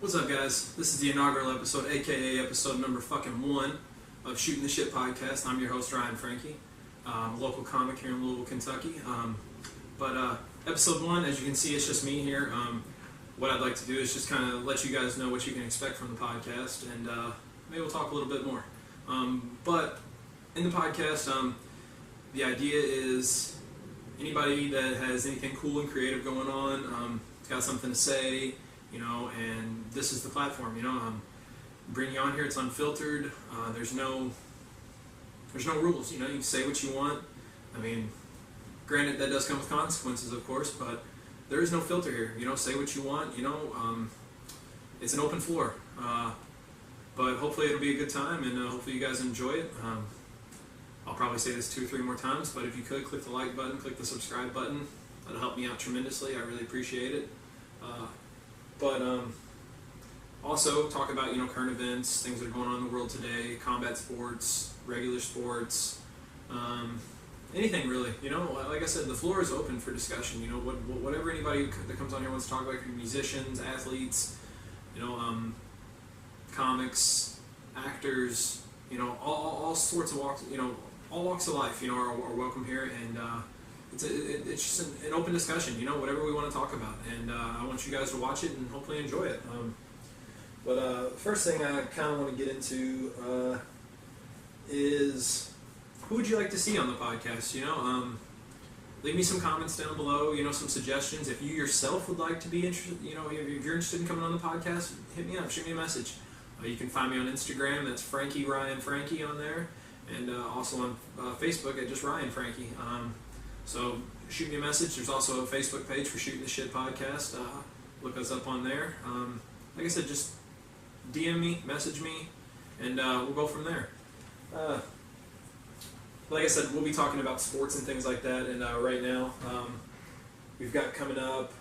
What's up, guys? This is the inaugural episode, aka episode number #1 of Shootin' the Shit podcast. I'm your host, Ryan Franke, a local comic here in Louisville, Kentucky. Episode 1, as you can see, it's just me here. What I'd like to do is just kind of let you guys know what you can expect from the podcast, and maybe we'll talk a little bit more. But in the podcast, the idea is anybody that has anything cool and creative going on, got something to say, and this is the platform, bring you on here. It's unfiltered. There's no rules, you can say what you want. I mean, granted, that does come with consequences, of course, but there is no filter here. Say what you want, it's an open floor. But hopefully it'll be a good time, and hopefully you guys enjoy it. I'll probably say this 2 or 3 more times, but if you could, click the like button, click the subscribe button. That'll help me out tremendously. I really appreciate it. Also talk about, current events, things that are going on in the world today, combat sports, regular sports, anything really. Like I said, the floor is open for discussion. Whatever anybody that comes on here wants to talk about, musicians, athletes, comics, actors, all sorts of walks, all walks of life, are welcome here, and it's just an open discussion, whatever we want to talk about, and I want you guys to watch it and hopefully enjoy it. First thing I kind of want to get into is who would you like to see on the podcast? Leave me some comments down below, some suggestions. If you yourself would like to be interested, if you're interested in coming on the podcast, hit me up, shoot me a message. You can find me on Instagram, that's Frankie Ryan Frankie on there, and also on Facebook at just Ryan Frankie. So shoot me a message. There's also a Facebook page for Shootin' the Shit podcast. Look us up on there. Like I said, just DM me, message me, and we'll go from there. Like I said, we'll be talking about sports and things like that, and right now we've got coming up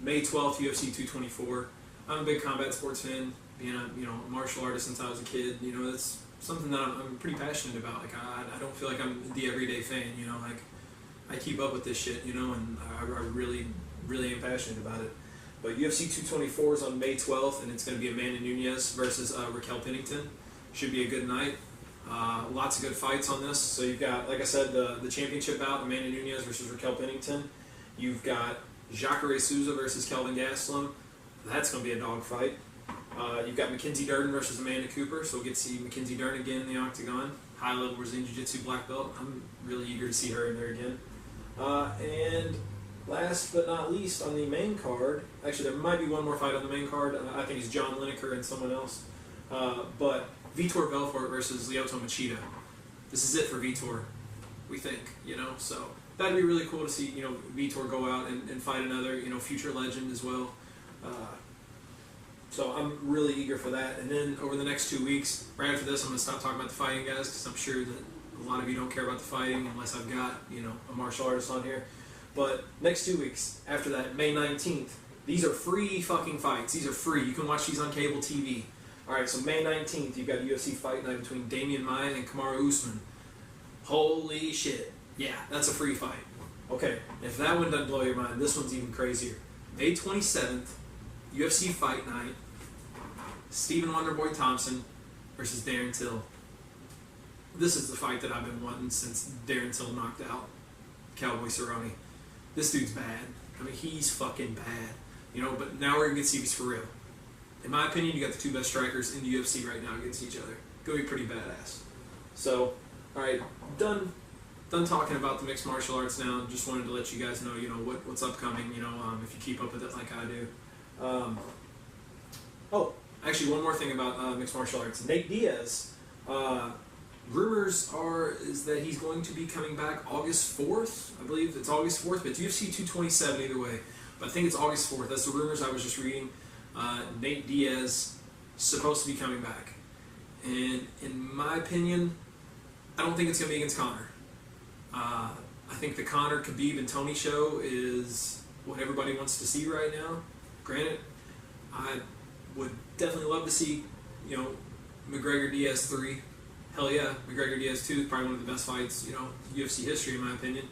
May 12th, UFC 224. I'm a big combat sports fan, being a martial artist since I was a kid. That's something that I'm pretty passionate about. Like I don't feel like I'm the everyday fan, like I keep up with this shit, and I really, really am passionate about it. But UFC 224 is on May 12th, and it's going to be Amanda Nunes versus Raquel Pennington. Should be a good night. Lots of good fights on this. So you've got, like I said, the championship bout, Amanda Nunes versus Raquel Pennington. You've got Jacare Souza versus Kelvin Gastelum. That's going to be a dog fight. You've got Mackenzie Dern versus Amanda Cooper, so we'll get to see Mackenzie Dern again in the octagon. High-level Brazilian Jiu-Jitsu black belt. I'm really eager to see her in there again. And last but not least, on the main card, actually there might be one more fight on the main card. I think it's John Lineker and someone else. But Vitor Belfort versus Lyoto Machida. This is it for Vitor, we think, So that'd be really cool to see, Vitor go out and fight another, future legend as well. So I'm really eager for that. And then over the next 2 weeks, right after this, I'm going to stop talking about the fighting, guys, because I'm sure that a lot of you don't care about the fighting unless I've got, a martial artist on here. But next 2 weeks, after that, May 19th, these are free fucking fights. These are free. You can watch these on cable TV. Alright, so May 19th, you've got a UFC fight night between Damian Maia and Kamaru Usman. Holy shit. Yeah, that's a free fight. Okay, if that one doesn't blow your mind, this one's even crazier. May 27th, UFC fight night, Stephen Wonderboy Thompson versus Darren Till. This is the fight that I've been wanting since Darren Till knocked out Cowboy Cerrone. This dude's bad. I mean, he's fucking bad. But now we're going to get to see if he's for real. In my opinion, you got the 2 best strikers in the UFC right now against each other. Gonna be pretty badass. So, alright, done talking about the mixed martial arts now. Just wanted to let you guys know, what's upcoming, if you keep up with it like I do. Actually, one more thing about mixed martial arts. Nate Diaz, rumors is that he's going to be coming back August 4th. I believe it's August 4th, but it's UFC 227 either way. But I think it's August 4th. That's the rumors I was just reading. Nate Diaz supposed to be coming back. And in my opinion, I don't think it's going to be against Conor. I think the Conor, Khabib, and Tony show is what everybody wants to see right now. Granted, I would definitely love to see, McGregor Diaz 3. Hell yeah, McGregor Diaz 2 is probably one of the best fights, UFC history in my opinion.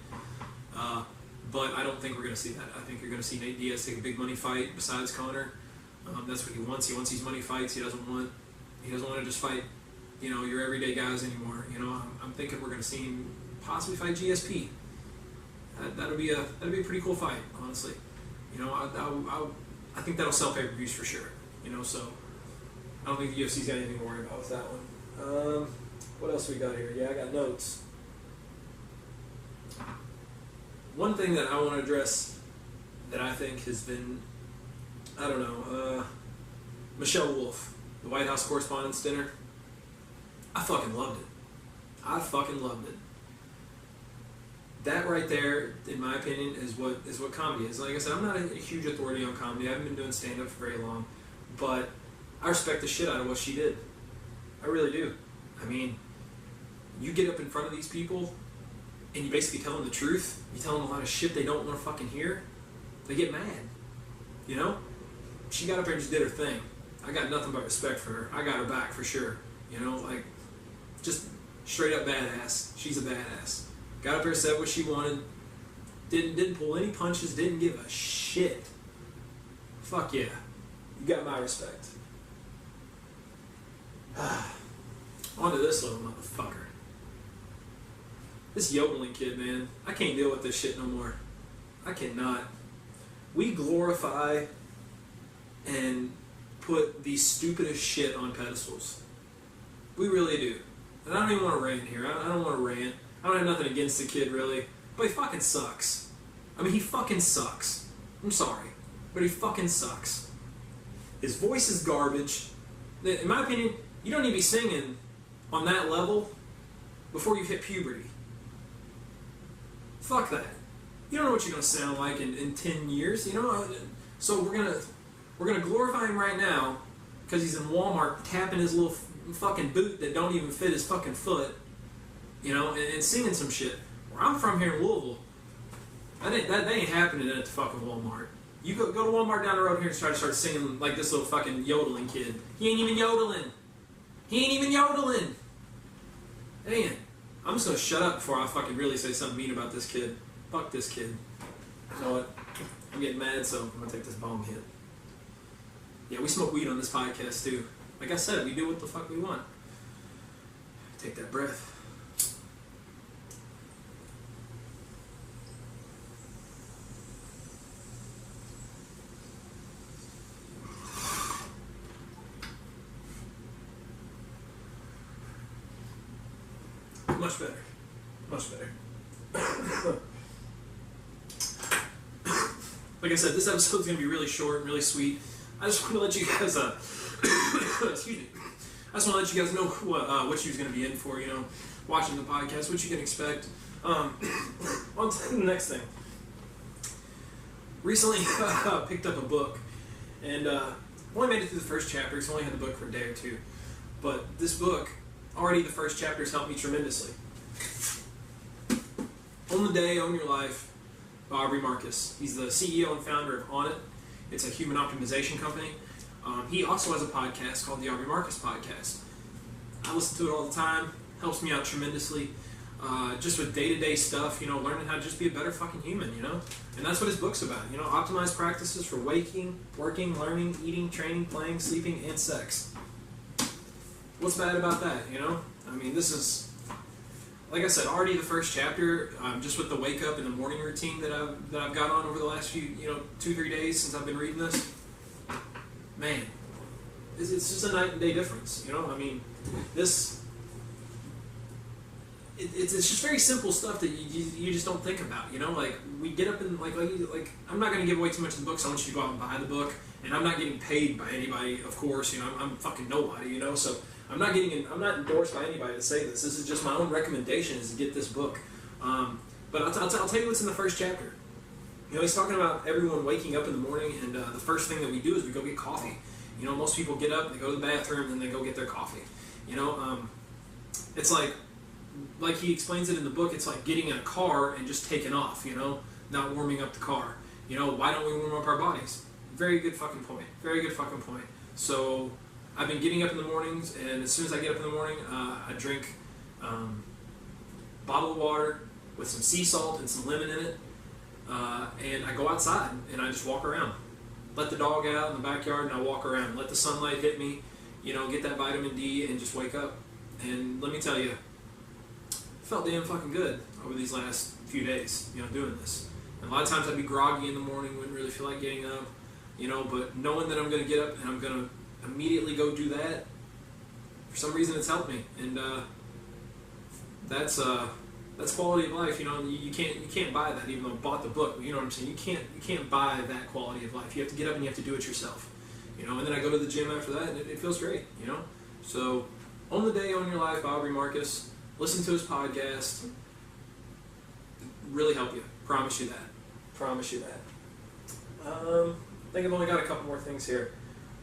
But I don't think we're going to see that. I think you're going to see Nate Diaz take a big money fight besides Conor. That's what he wants. He wants these money fights. He doesn't want to just fight, your everyday guys anymore. I'm thinking we're going to see him possibly fight GSP. That'll be a pretty cool fight, honestly. I think that'll sell pay-per-views for sure. So I don't think the UFC's got anything to worry about with that one. What else we got here? Yeah, I got notes. One thing that I want to address that I think has been, Michelle Wolf, the White House Correspondents' Dinner. I fucking loved it. That right there, in my opinion, is what comedy is. Like I said, I'm not a huge authority on comedy. I haven't been doing stand-up for very long, but I respect the shit out of what she did. I really do. I mean, you get up in front of these people and you basically tell them the truth. You tell them a lot of shit they don't want to fucking hear. They get mad. She got up there and just did her thing. I got nothing but respect for her. I got her back for sure. Just straight up badass. She's a badass. Got up there, said what she wanted. Didn't pull any punches. Didn't give a shit. Fuck yeah. You got my respect. On to this little motherfucker. This yodeling kid, man. I can't deal with this shit no more. I cannot. We glorify and put the stupidest shit on pedestals. We really do. And I don't even want to rant here. I don't want to rant. I don't have nothing against the kid, really. But he fucking sucks. I mean, he fucking sucks. I'm sorry. But he fucking sucks. His voice is garbage. In my opinion, you don't need to be singing on that level before you've hit puberty. Fuck that. You don't know what you're going to sound like in 10 years, So we're gonna glorify him right now because he's in Walmart tapping his little fucking boot that don't even fit his fucking foot, and singing some shit. Where I'm from here in Louisville, that ain't happening at the fucking Walmart. You go to Walmart down the road here and try to start singing like this little fucking yodeling kid. He ain't even yodeling. Man, I'm just gonna shut up before I fucking really say something mean about this kid. Fuck this kid. You know what? I'm getting mad, so I'm gonna take this bong hit. Yeah, we smoke weed on this podcast too. Like I said, we do what the fuck we want. Take that breath. Much better. Much better. Like I said, this episode's going to be really short and really sweet. I just want to let you guys, excuse me. I just want to let you guys know what you was going to be in for, watching the podcast, what you can expect. On to the next thing. Recently, picked up a book, and only made it through the first chapter, so I only had the book for a day or two. But this book, already the first chapter has helped me tremendously. Own the Day, Own Your Life, by Aubrey Marcus. He's the CEO and founder of On It. It's a human optimization company. He also has a podcast called the Aubrey Marcus Podcast. I listen to it all the time. Helps me out tremendously. Just with day-to-day stuff, learning how to just be a better fucking human, And that's what his book's about, optimized practices for waking, working, learning, eating, training, playing, sleeping, and sex. What's bad about that, I mean, this is, like I said, already the first chapter, just with the wake up and the morning routine that I've got on over the last few, 2-3 days since I've been reading this. Man, it's just a night and day difference, I mean, this, it's just very simple stuff that you just don't think about, like, we get up and, like I'm not going to give away too much of the book, so I want you to go out and buy the book, and I'm not getting paid by anybody, of course, I'm fucking nobody, so I'm not endorsed by anybody to say this. This is just my own recommendation is to get this book. But I'll tell you what's in the first chapter. He's talking about everyone waking up in the morning, and the first thing that we do is we go get coffee. Most people get up, they go to the bathroom, and they go get their coffee. It's like he explains it in the book, it's like getting in a car and just taking off, not warming up the car. Why don't we warm up our bodies? Very good fucking point. Very good fucking point. So I've been getting up in the mornings, and as soon as I get up in the morning, I drink bottled water with some sea salt and some lemon in it, and I go outside and I just walk around. let the dog out in the backyard, and I walk around. Let the sunlight hit me, get that vitamin D, and just wake up. And let me tell you, I felt damn fucking good over these last few days, doing this. And a lot of times I'd be groggy in the morning, wouldn't really feel like getting up, but knowing that I'm going to get up and I'm going to immediately go do that, for some reason it's helped me. And that's quality of life. You can't buy that, even though I bought the book. You know what I'm saying? You can't buy that quality of life. You have to get up and you have to do it yourself. And then I go to the gym after that, and it feels great. So Own the Day, Own Your Life, Aubrey Marcus. Listen to his podcast. Really help you. Promise you that. Promise you that. I think I've only got a couple more things here.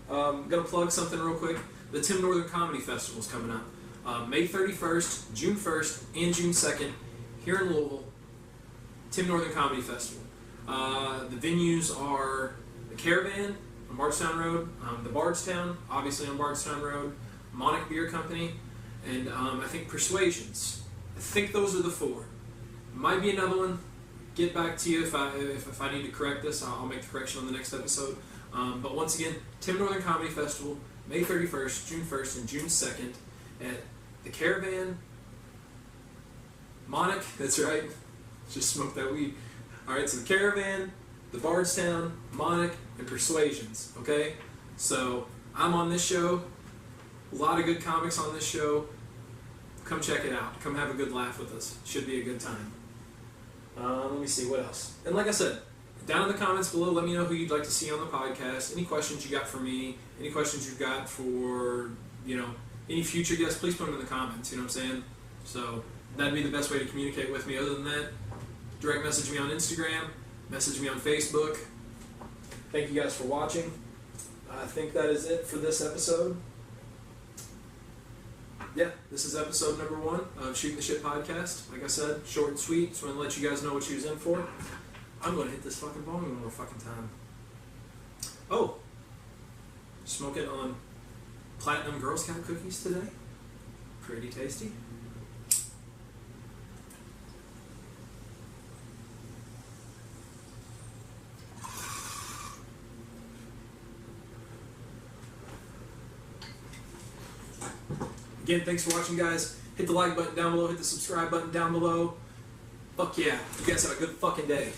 I'm going to plug something real quick. The Tim Northern Comedy Festival is coming up. May 31st, June 1st, and June 2nd here in Louisville. Tim Northern Comedy Festival. The venues are the Caravan on Bardstown Road, the Bardstown, obviously on Bardstown Road, Monarch Beer Company, and I think Persuasions. I think those are the four. Might be another one. Get back to you if I need to correct this. I'll make the correction on the next episode. But once again, Tim Northern Comedy Festival, May 31st, June 1st, and June 2nd at the Caravan, Monarch, that's right, just smoked that weed. Alright, so the Caravan, the Bardstown, Monarch, and Persuasions, okay? So, I'm on this show, a lot of good comics on this show. Come check it out. Come have a good laugh with us. Should be a good time. Let me see, what else? And like I said, down in the comments below, let me know who you'd like to see on the podcast. Any questions you got for me, any questions you've got for, any future guests, please put them in the comments, you know what I'm saying? So that'd be the best way to communicate with me. Other than that, direct message me on Instagram, message me on Facebook. Thank you guys for watching. I think that is it for this episode. Yeah, this is episode number 1 of Shootin' the Shit podcast. Like I said, short and sweet. Just want to let you guys know what you was in for. I'm going to hit this fucking bong one more fucking time. Oh, smoking on Platinum Girl Scout cookies today. Pretty tasty. Again, thanks for watching, guys. Hit the like button down below. Hit the subscribe button down below. Fuck yeah. You guys have a good fucking day.